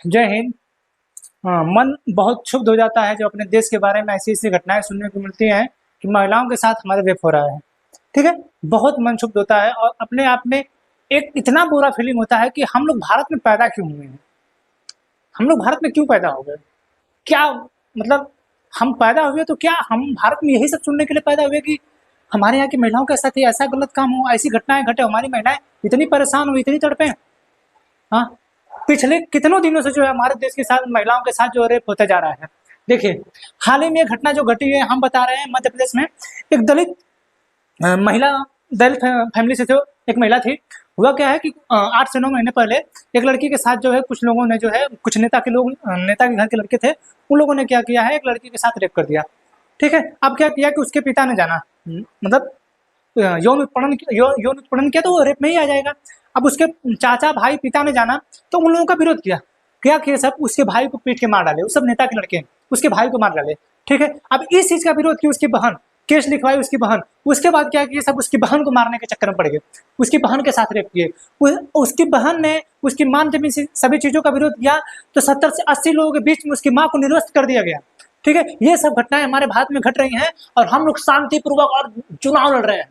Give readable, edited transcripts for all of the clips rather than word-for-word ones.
जय हिंद। मन बहुत क्षुब्ध हो जाता है जब अपने देश के बारे में ऐसी ऐसी घटनाएं सुनने को मिलती हैं कि महिलाओं के साथ हमारे रेप हो रहा है। ठीक है, बहुत मन क्षुब्ध होता है और अपने आप में एक इतना बुरा फीलिंग होता है कि हम लोग भारत में पैदा क्यों हुए हैं, हम लोग भारत में क्यों पैदा हो गए। क्या मतलब, हम पैदा हुए तो क्या हम भारत में यही सब सुनने के लिए पैदा हुए कि हमारे यहाँ की महिलाओं के साथ ही ऐसा गलत काम हो, ऐसी घटनाएं घटे, हमारी महिलाएं इतनी परेशान हो, इतनी तड़पे। हाँ, पिछले कितनों दिनों से जो है हमारे देश के साथ महिलाओं के साथ जो रेप होता जा रहा है। देखिए, हाल ही में घटना जो घटी है, हम बता रहे हैं मध्य प्रदेश में एक दलित महिला, दलित फैमिली से जो एक महिला थी। हुआ क्या है कि 8 से 9 महीने पहले एक लड़की के साथ जो है कुछ लोगों ने जो है, कुछ नेता के लोग, नेता के घर के लड़के थे, उन लोगों ने क्या किया है, एक लड़की के साथ रेप कर दिया। ठीक है, अब क्या किया कि उसके पिता ने जाना, मतलब यौन उत्पीड़न किया तो वो रेप में ही आ जाएगा। अब उसके चाचा भाई पिता ने जाना तो उन लोगों का विरोध किया। क्या किया, सब उसके भाई को पीट के मार डाले, वो सब नेता के लड़के उसके भाई को मार डाले। ठीक है, अब इस चीज का विरोध की उसकी बहन, केस लिखवाई उसकी बहन। उसके बाद क्या किया, सब उसकी बहन को मारने के चक्कर में पड़ गए, उसकी बहन के साथ रेप किए। उसकी बहन ने उसकी मां जब सभी चीजों का विरोध किया तो 70 से 80 लोगों के बीच में उसकी मां को निर्वस्त कर दिया गया। ठीक है, ये सब घटनाएं हमारे भारत में घट रही हैं और हम लोग शांतिपूर्वक और चुनाव लड़ रहे हैं।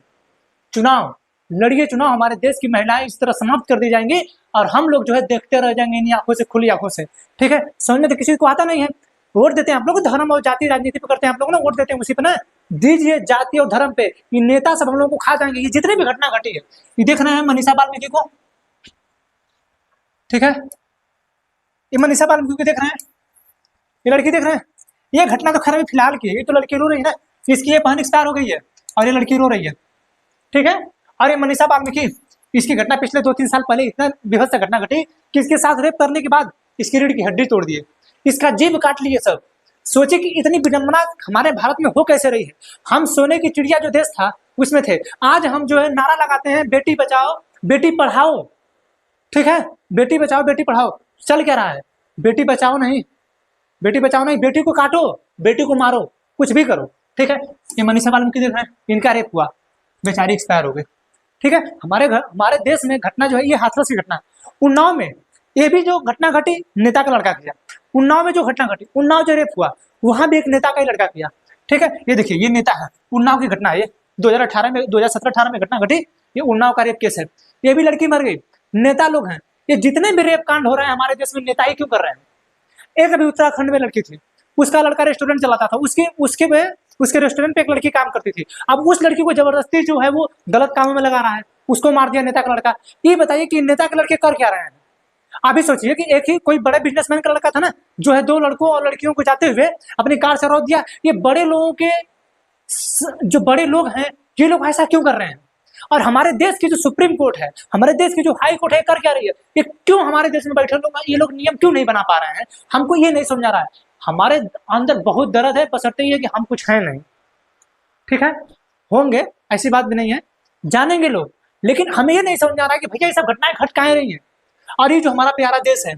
चुनाव लड़िए, चुनाव, हमारे देश की महिलाएं इस तरह समाप्त कर दी जाएंगी और हम लोग जो है देखते रह जाएंगे इन्हीं आंखों से, खुली आंखों से। ठीक है, समझ में तो किसी को आता नहीं है। वोट देते हैं आप लोग, धर्म और जाति राजनीति पे करते हैं आप लोग ना, वोट देते हैं उसी पे ना। दीजिए जाति और धर्म पे, ये नेता सब हम लोगों को खा जाएंगे। ये जितनी भी घटना घटी है, ये देख रहे हैं मनीषा बाल्मीकि को। ठीक है, ये मनीषा बाल्मीकि को देख रहे हैं, ये लड़की देख रहे हैं। ये घटना तो खैर अभी फिलहाल की है, ये तो लड़की रो रही है ना, इसकी ये बहन एक्सपायर हो गई है और ये लड़की रो रही है। ठीक है, और ये मनीषा बाल्मीकि, इसकी घटना पिछले 2-3 साल पहले इतना विभत्स घटना घटी कि इसके साथ रेप करने के बाद इसकी रीढ़ की हड्डी तोड़ दिए, इसका जीभ काट लिए सब। सोचे कि इतनी विडंबना हमारे भारत में हो कैसे रही है। हम सोने की चिड़िया जो देश था उसमें थे, आज हम जो है नारा लगाते हैं बेटी बचाओ बेटी पढ़ाओ। ठीक है, बेटी बचाओ बेटी पढ़ाओ, चल क्या रहा है, बेटी बचाओ नहीं, बेटी बचाओ नहीं, बेटी को काटो, बेटी को मारो, कुछ भी करो। ठीक है, ये मनीषा बाल्मीकि देख रहे हैं, इनका रेप हुआ, बेचारी एक्सपायर हो गई। ठीक है, हमारे देश में घटना जो है ये हाथरस की घटना। उन्नाव में ये भी जो घटना घटी, नेता का लड़का किया। उन्नाव में जो घटना घटी, उन्नाव जो रेप हुआ, वहां भी एक नेता का ही लड़का किया। ठीक है, ये देखिए, ये नेता है, उन्नाव की घटना है, ये 2017-18 में घटना घटी, ये उन्नाव का रेप केस है। ये भी लड़की मर गई, नेता लोग हैं। ये जितने भी रेप कांड हो रहे हैं हमारे देश में, नेता ही क्यों कर रहे हैं। एक अभी उत्तराखंड में लड़की थी, उसका लड़का रेस्टोरेंट चलाता था, उसके रेस्टोरेंट पे एक लड़की काम करती थी। अब उस लड़की को जबरदस्ती जो है वो गलत कामों में लगा रहा है, उसको मार दिया नेता का लड़का। ये बताइए कि नेता के लड़के कर क्या रहे हैं। अभी सोचिए कि एक ही कोई बड़े बिजनेसमैन का लड़का था ना, जो है 2 लड़कों और लड़कियों को जाते हुए अपनी कार से रोक दिया। ये बड़े लोगों के, जो बड़े लोग हैं, ये लोग ऐसा क्यों कर रहे हैं। और हमारे देश की जो सुप्रीम कोर्ट है, हमारे देश की जो हाई कोर्ट है, कर क्या रही है। ये क्यों हमारे देश में बैठे लोग, ये लोग नियम क्यों नहीं बना पा रहे हैं, हमको ये नहीं समझ आ रहा है। हमारे अंदर बहुत दर्द है, बशर्ते ये कि हम कुछ है नहीं। ठीक है, होंगे, ऐसी बात भी नहीं है, जानेंगे लोग, लेकिन हमें ये नहीं समझ आ रहा है कि भैया ये सब घटनाएं घट काहे रही हैं। और ये जो हमारा प्यारा देश है,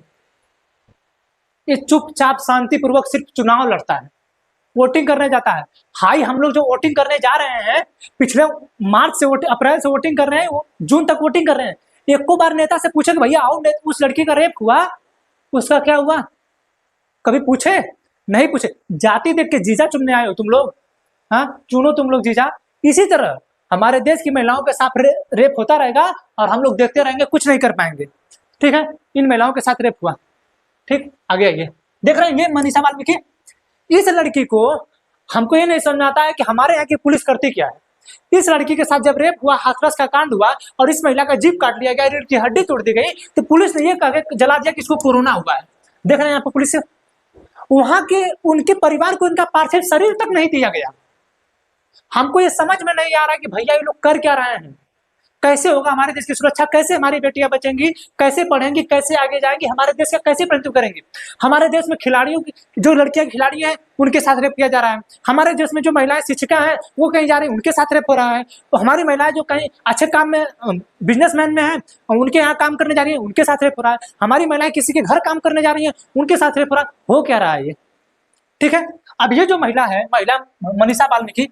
ये चुपचाप शांतिपूर्वक सिर्फ चुनाव लड़ता है, वोटिंग करने जाता है। हाई, हम लोग जो वोटिंग करने जा रहे हैं, पिछले मार्च से अप्रैल से वोटिंग कर रहे हैं, जून तक वोटिंग कर रहे हैं। एक को बार नेता से पूछे कि भैया आओ, उस लड़की का रेप हुआ, उसका क्या हुआ, कभी पूछे? नहीं पूछे। जाति देख के जीजा चुनने आए हो तुम लोग। हाँ, चुनो तुम लोग जीजा। इसी तरह हमारे देश की महिलाओं के साथ रेप होता रहेगा और हम लोग देखते रहेंगे, कुछ नहीं कर पाएंगे। ठीक है, इन महिलाओं के साथ रेप हुआ। ठीक, आगे आइए, देख रहे हैं ये मनीषा बाल्मीकि। इस लड़की को, हमको ये नहीं समझ आता है कि हमारे यहाँ की पुलिस करती क्या है। इस लड़की के साथ जब रेप हुआ, हाथरस का कांड हुआ और इस महिला का जीभ काट लिया गया, रीढ़ की हड्डी तोड़ दी गई, तो पुलिस ने ये कह के जला दिया कि इसको कोरोना हुआ है। देख रहे हैं यहाँ पर पुलिस, वहां के उनके परिवार को इनका पार्थिव शरीर तक नहीं दिया गया। हमको ये समझ में नहीं आ रहा कि भैया ये लोग कर क्या रहे हैं। कैसे होगा हमारे देश की सुरक्षा, कैसे हमारी बेटियां बचेंगी, कैसे पढ़ेंगी, कैसे आगे जाएंगी, हमारे देश का कैसे प्रतिनिधित्व करेंगी। हमारे देश में खिलाड़ियों की, जो लड़कियां खिलाड़ी हैं, उनके साथ रेप किया जा रहा है। हमारे देश में जो महिलाएं शिक्षिका हैं, वो कहीं जा रही हैं, उनके साथ रेप हो रहा है। तो हमारी महिलाएं जो कहीं अच्छे काम में, बिजनेसमैन में है, उनके यहाँ काम करने जा रही है, उनके साथ रेप हो रहा है। हमारी महिलाएं किसी के घर काम करने जा रही है, उनके साथ रेप हो रहा है। हो क्या रहा है ये। ठीक है, अब ये जो महिला है, महिला मनीषा बाल्मीकि,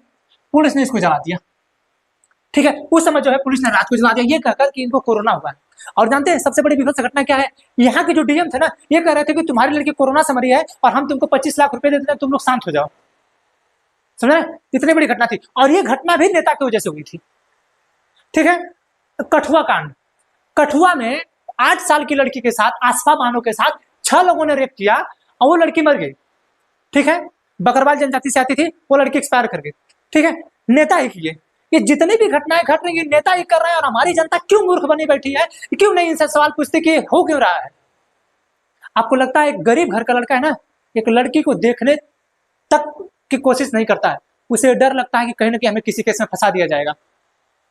पुलिस ने इसको जला दिया। ठीक है, उस समय जो है पुलिस ने रात को जला दिया, ये कहकर कि इनको कोरोना हुआ है। और जानते हैं सबसे बड़ी विभत्स घटना क्या है, यहाँ के जो डीएम थे ना, ये कह रहे थे कि तुम्हारी लड़की कोरोना से मरी है और हम तुमको 25 लाख रुपए दे देते हैं, तुम लोग शांत हो जाओ। समझ रहे? इतनी बड़ी घटना थी, और ये घटना भी नेता की वजह से हुई थी। ठीक है। कठुआ कांड, कठुआ में 8 साल की लड़की के साथ, आसफा बानो के साथ 6 लोगों ने रेप किया और वो लड़की मर गई। ठीक है। बकरवाल जनजाति से आती थी, वो लड़की एक्सपायर कर गई। ठीक है। नेता ही किए ये जितनी भी घटनाएं घट रही है, नेता ही कर रहे हैं। और हमारी जनता क्यों मूर्ख बनी बैठी है, क्यों नहीं इनसे सवाल पूछते कि हो क्यों रहा है। आपको लगता है एक गरीब घर का लड़का है ना, एक लड़की को देखने तक की कोशिश नहीं करता है, उसे डर लगता है कि कहीं ना कहीं हमें किसी केस में फंसा दिया जाएगा।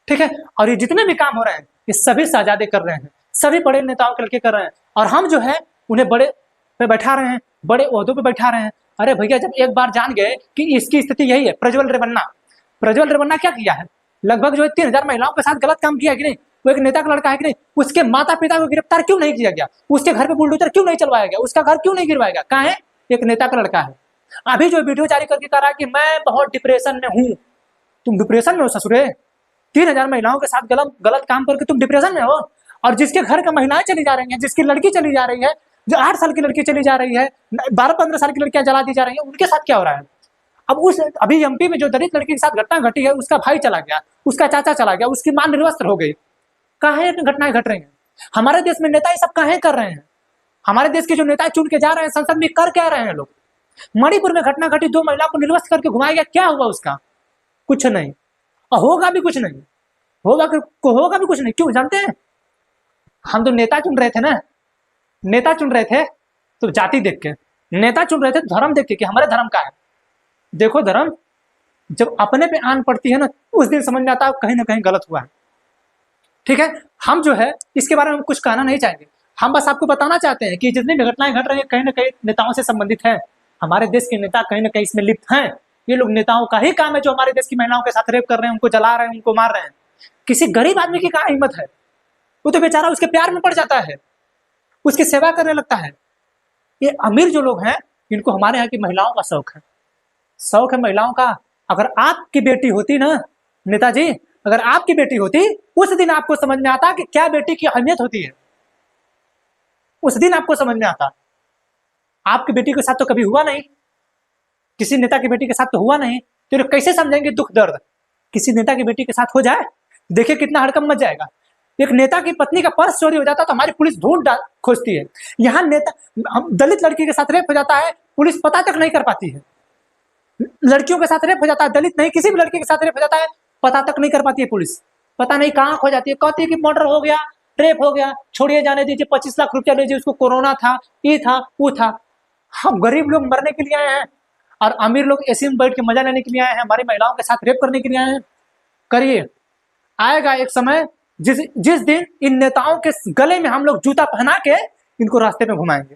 ठीक है। और ये जितने भी काम हो रहे हैं, ये सभी शहजादे कर रहे हैं, सभी बड़े नेताओं के लड़के कर रहे हैं, और हम जो है उन्हें बड़े पे बैठा रहे हैं, बड़े ओहदों पे बैठा रहे हैं। अरे भैया, जब एक बार जान गए कि इसकी स्थिति यही है, प्रज्वल रेवन्ना क्या किया है, लगभग जो है 3000 महिलाओं के साथ गलत काम किया है कि नहीं, वो एक नेता का लड़का है कि नहीं, उसके माता पिता को गिरफ्तार क्यों नहीं किया गया, उसके घर पे बुलडोजर क्यों नहीं चलवाया गया, उसका घर क्यों नहीं गिरवाया गया, कहाँ है, एक नेता का लड़का है। अभी जो वीडियो जारी करके कह रहा है कि मैं बहुत डिप्रेशन में हूँ, तुम डिप्रेशन में हो ससुरे, 3000 महिलाओं के साथ गलत काम करके तुम डिप्रेशन में हो, और जिसके घर का महिलाएं चली जा रही हैं, जिसकी लड़की चली जा रही है, जो 8 साल की लड़की चली जा रही है, 12-15 साल की लड़कियां जला दी जा रही है, उनके साथ क्या हो रहा है। अब अभी एमपी में जो दलित लड़की के साथ घटना घटी है, उसका भाई चला गया, उसका चाचा चला गया, उसकी मां निर्वस्त्र हो गई। कहाँ घटनाएं घट रही हैं हमारे देश में, नेता ये सब कहाँ कर रहे हैं। हमारे देश के जो नेता चुन के जा रहे हैं संसद में, कर क्या रहे हैं लोग। मणिपुर में घटना घटी, 2 महिलाओं को निर्वस्त्र करके घुमाया गया, क्या हुआ उसका, कुछ नहीं, और होगा भी कुछ नहीं, होगा भी कुछ नहीं। क्यों जानते हैं, हम तो नेता चुन रहे थे ना, नेता चुन रहे थे तो जाति देख के, नेता चुन रहे थे तो धर्म देख के कि हमारे धर्म का है। देखो धर्म जब अपने पे आन पड़ती है ना, उस दिन समझ में आता है कहीं ना कहीं गलत हुआ है। ठीक है। हम जो है इसके बारे में हम कुछ कहना नहीं चाहेंगे, हम बस आपको बताना चाहते हैं कि जितनी भी घटनाएं घट रही है कहीं ना कहीं नेताओं से संबंधित है। हमारे देश के नेता कहीं ना कहीं इसमें लिप्त हैं। ये लोग नेताओं का ही काम है जो हमारे देश की महिलाओं के साथ रेप कर रहे हैं, उनको जला रहे हैं, उनको मार रहे हैं। किसी गरीब आदमी की कहाँ हिम्मत है, वो तो बेचारा उसके प्यार में पड़ जाता है, उसकी सेवा करने लगता है। ये अमीर जो लोग हैं, इनको हमारे यहाँ की महिलाओं का शौक है महिलाओं का। अगर आपकी बेटी होती ना नेताजी, अगर आपकी बेटी होती, उस दिन आपको समझ में आता कि क्या बेटी की अहमियत होती है, उस दिन आपको समझ में आता। आपकी बेटी के साथ तो कभी हुआ नहीं, किसी नेता की बेटी के साथ तो हुआ नहीं, तो लोग कैसे समझेंगे दुख दर्द। किसी नेता की बेटी के साथ हो जाए, देखिए कितना हड़कंप मच जाएगा। एक नेता की पत्नी का पर्स चोरी हो जाता तो हमारी पुलिस ढूंढ खोजती है, यहाँ नेता दलित लड़की के साथ रेप हो जाता है, पुलिस पता तक नहीं कर पाती है। लड़कियों के साथ रेप हो जाता है, दलित नहीं किसी भी लड़के के साथ रेप हो जाता है, पता तक नहीं कर पाती है पुलिस, पता नहीं कहाँ खो जाती है, कहती है कि मर्डर हो गया, रेप हो गया, छोड़िए जाने दीजिए, 25 लाख रुपया लीजिए, उसको कोरोना था, ये था वो था। हम गरीब लोग मरने के लिए आए हैं और अमीर लोग एसी में बैठ के मजा लेने के लिए आए हैं, हमारी महिलाओं के साथ रेप करने के लिए आए हैं। करिए, आएगा एक समय जिस दिन इन नेताओं के गले में हम लोग जूता पहना के इनको रास्ते में घुमाएंगे,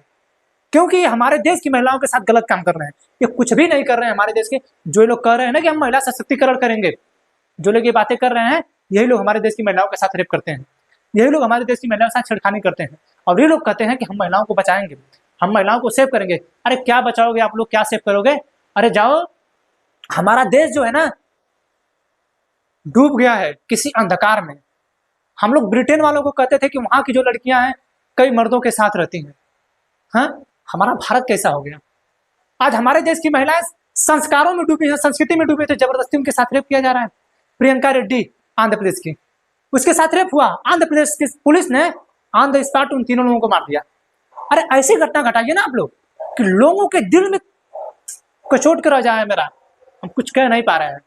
क्योंकि हमारे देश की महिलाओं के साथ गलत काम कर रहे हैं। ये कुछ भी नहीं कर रहे हैं हमारे देश के, जो लोग कह रहे हैं ना कि हम महिला सशक्तिकरण करेंगे, जो लोग ये बातें कर रहे हैं, यही लोग हमारे देश की महिलाओं के साथ रेप करते हैं, यही लोग हमारे देश की महिलाओं के साथ छेड़खानी करते हैं, और ये लोग कहते हैं कि हम महिलाओं को बचाएंगे, हम महिलाओं को सेव करेंगे। अरे क्या बचाओगे आप लोग, क्या सेव करोगे। अरे जाओ, हमारा देश जो है ना डूब गया है किसी अंधकार में। हम लोग ब्रिटेन वालों को कहते थे कि वहां की जो लड़कियां हैं कई मर्दों के साथ रहती हैं। हाँ, हमारा भारत कैसा हो गया। आज हमारे देश की महिलाएं संस्कारों में डूबी है, संस्कृति में डूबी, तो जबरदस्ती उनके साथ रेप किया जा रहा है। प्रियंका रेड्डी आंध्र प्रदेश की, उसके साथ रेप हुआ, आंध्र प्रदेश की पुलिस ने ऑन द स्पॉट उन तीनों लोगों को मार दिया। अरे ऐसी घटना घटाइए ना आप लोग कि लोगों के दिल में कचोट कर रह जाए। मेरा हम कुछ कह नहीं पा रहे हैं,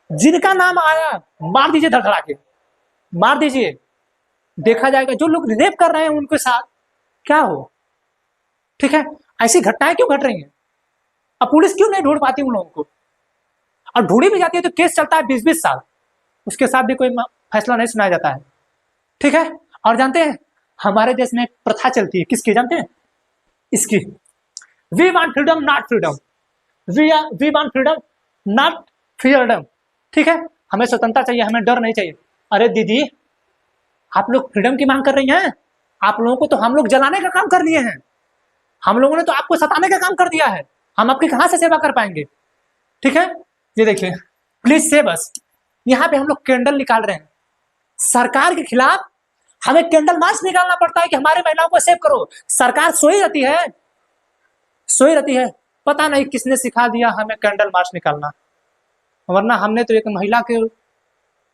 जिनका नाम आया मार दीजिए, धड़धड़ा के मार दीजिए, देखा जाएगा। जो लोग रेप कर रहे हैं उनके साथ क्या हो। ठीक है, ऐसी घटनाएं क्यों घट रही हैं। अब पुलिस क्यों नहीं ढूंढ पाती उन लोगों को, और ढूंढी भी जाती है तो केस चलता है 20-20 साल, उसके साथ भी कोई फैसला नहीं सुनाया जाता है। ठीक है। और जानते हैं हमारे देश में प्रथा चलती है, किसकी जानते हैं, इसकी, we want freedom not freedom, we want freedom not freedom. ठीक है, हमें स्वतंत्रता चाहिए, हमें डर नहीं चाहिए। अरे दीदी, आप लोग फ्रीडम की मांग कर रही हैं, आप लोगों को तो हम लोग जलाने का काम कर लिए हैं, हम लोगों ने तो आपको सताने का काम कर दिया है, हम आपकी कहां से सेवा कर पाएंगे। ठीक है, ये देखिए, प्लीज सेव अस। यहाँ पे हम लोग कैंडल निकाल रहे हैं सरकार के खिलाफ, हमें कैंडल मार्च निकालना पड़ता है कि हमारे महिलाओं को सेव करो। सरकार सोई रहती है, सोई रहती है। पता नहीं किसने सिखा दिया हमें कैंडल मार्च निकालना, वरना हमने तो एक महिला के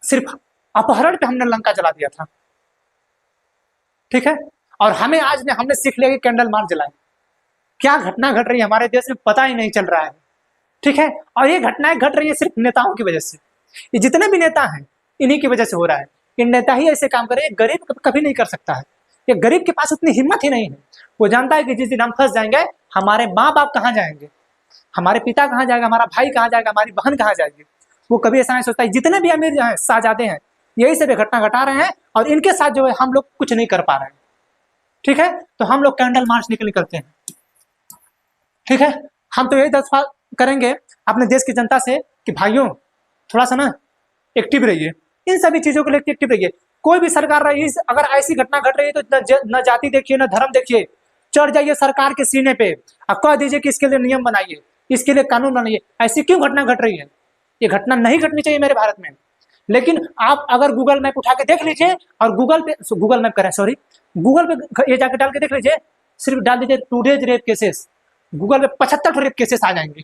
सिर्फ अपहरण पे हमने लंका जला दिया था। ठीक है, और हमें आज ने हमने सीख लिया कि कैंडल मार्च जलाएं। क्या घटना घट रही है हमारे देश में पता ही नहीं चल रहा है। ठीक है, और ये घटनाएं घट रही है सिर्फ नेताओं की वजह से। ये जितने भी नेता हैं इन्हीं की वजह से हो रहा है। ये नेता ही ऐसे काम करे, गरीब कभी नहीं कर सकता है। ये गरीब के पास उतनी हिम्मत ही नहीं है। वो जानता है कि जिस दिन हम फंस जाएंगे, हमारे माँ बाप कहाँ जाएंगे, हमारे पिता कहाँ जाएगा, हमारा भाई कहाँ जाएगा, हमारी बहन कहाँ जाएगी। वो कभी ऐसा नहीं सोचता है। जितने भी अमीर हैं, शाहजादे हैं, यही सब घटना घटा रहे हैं, और इनके साथ जो है हम लोग कुछ नहीं कर पा रहे हैं। ठीक है, तो हम लोग कैंडल मार्च निकलते हैं। ठीक है, हम तो यही दरख्वास्त करेंगे अपने देश की जनता से कि भाइयों थोड़ा सा ना एक्टिव रहिए, इन सभी चीजों को लेकर एक्टिव रहिए। कोई भी सरकार रही, अगर ऐसी घटना घट रही है तो न जाति देखिए न धर्म देखिए, चढ़ जाइए सरकार के सीने पे और कह दीजिए कि इसके लिए नियम बनाइए, इसके लिए कानून बनाइए। ऐसी क्यों घटना घट रही है? ये घटना नहीं घटनी चाहिए मेरे भारत में। लेकिन आप अगर गूगल मैप उठा के देख लीजिए, और गूगल मैप करें, सॉरी, गूगल पे ये जाके डाल के देख लीजिए, सिर्फ डाल दीजिए टूडेज रेप केसेस, गूगल पे 75 रेप केसेस आ जाएंगे,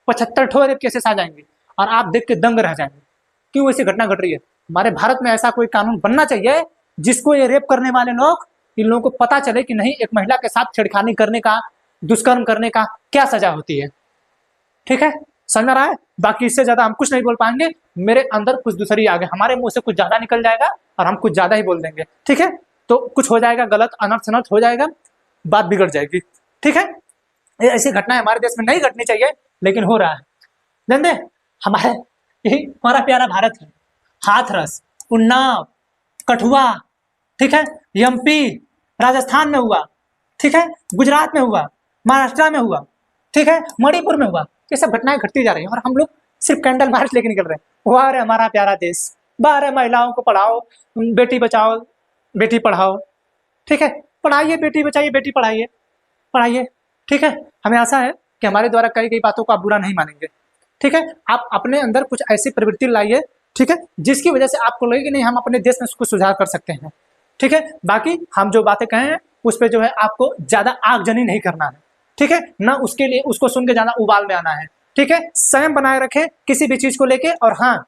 75 रेप केसेस आ जाएंगे, और आप देख के दंग रह जाएंगे। क्यों ऐसी घटना घट रही है? हमारे भारत में ऐसा कोई कानून बनना चाहिए जिसको ये रेप करने वाले लोग, इन लोगों को पता चले कि नहीं, एक महिला के साथ छेड़खानी करने का, दुष्कर्म करने का क्या सजा होती है। ठीक है, समझ में रहा है? बाकी इससे ज्यादा हम कुछ नहीं बोल पाएंगे। मेरे अंदर कुछ दूसरी आ गई, हमारे मुंह से कुछ ज्यादा निकल जाएगा और हम कुछ ज्यादा ही बोल देंगे। ठीक है, तो कुछ हो जाएगा गलत, अनर्थ शनर्थ हो जाएगा, बात बिगड़ जाएगी। ठीक है, ऐसी घटनाएं हमारे देश में नहीं घटनी चाहिए, लेकिन हो रहा है। जानते हमारे यही हमारा प्यारा भारत है। हाथरस, उन्नाव, कठुआ, ठीक है, एमपी, राजस्थान में हुआ, ठीक है, गुजरात में हुआ, महाराष्ट्र में हुआ, ठीक है, मणिपुर में हुआ। ये सब घटनाएं घटती जा रही हैं और हम लोग सिर्फ कैंडल मार्च लेके निकल रहे हैं। वाह रे हमारा प्यारा देश, वाह रे महिलाओं को पढ़ाओ, बेटी बचाओ बेटी पढ़ाओ। ठीक है, पढ़ाइए, बेटी बचाइए बेटी पढ़ाइए, पढ़ाइए। ठीक है, हमें आशा है कि हमारे द्वारा कई गई बातों को आप बुरा नहीं मानेंगे। ठीक है, आप अपने अंदर कुछ ऐसी प्रवृत्ति लाइए, ठीक है, जिसकी वजह से आपको लगे कि नहीं, हम अपने देश में कुछ सुधार कर सकते हैं। ठीक है, बाकी हम जो बातें कहे हैं उस पर जो है आपको ज्यादा आगजनी नहीं करना है। ठीक है, ना उसके लिए उसको सुन के ज्यादा उबाल में आना है। ठीक है, संयम बनाए रखें किसी भी चीज को लेके। और हाँ,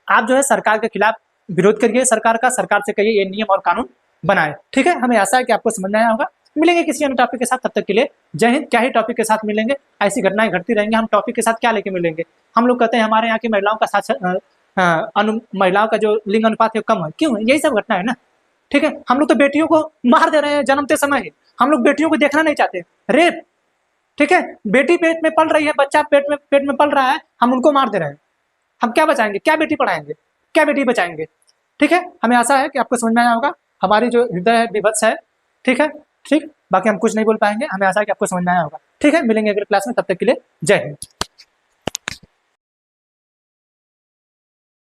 आप जो है सरकार के खिलाफ विरोध करिए, सरकार से कहिए ये नियम और कानून बनाए। ठीक है, हमें आशा है कि आपको समझ में आया होगा। मिलेंगे किसी अन्य टॉपिक के साथ, तब तक के लिए जय हिंद। क्या ही टॉपिक के साथ मिलेंगे, ऐसी घटनाएं घटती रहेंगी। हम टॉपिक के साथ क्या लेके मिलेंगे? हम लोग कहते हैं हमारे यहाँ की महिलाओं का साथ महिलाओं का जो लिंग अनुपात है कम है, क्यों? यही सब घटना है ना। ठीक है, हम लोग तो बेटियों को मार दे रहे हैं जन्मते समय ही। हम लोग बेटियों को देखना नहीं चाहते, रेप। ठीक है, बेटी पेट में पल रही है, बच्चा पेट में पल रहा है, हम उनको मार दे रहे हैं। हम क्या बचाएंगे? क्या बेटी पढ़ाएंगे? क्या बेटी बचाएंगे? ठीक है, हमें आशा है कि आपको समझ में आया होगा। हमारी जो हृदय है विभत्स है। ठीक है, ठीक, बाकी हम कुछ नहीं बोल पाएंगे। हमें आशा है कि आपको समझ में आया होगा। ठीक है, मिलेंगे अगले क्लास में, तब तक के लिए जय हिंद।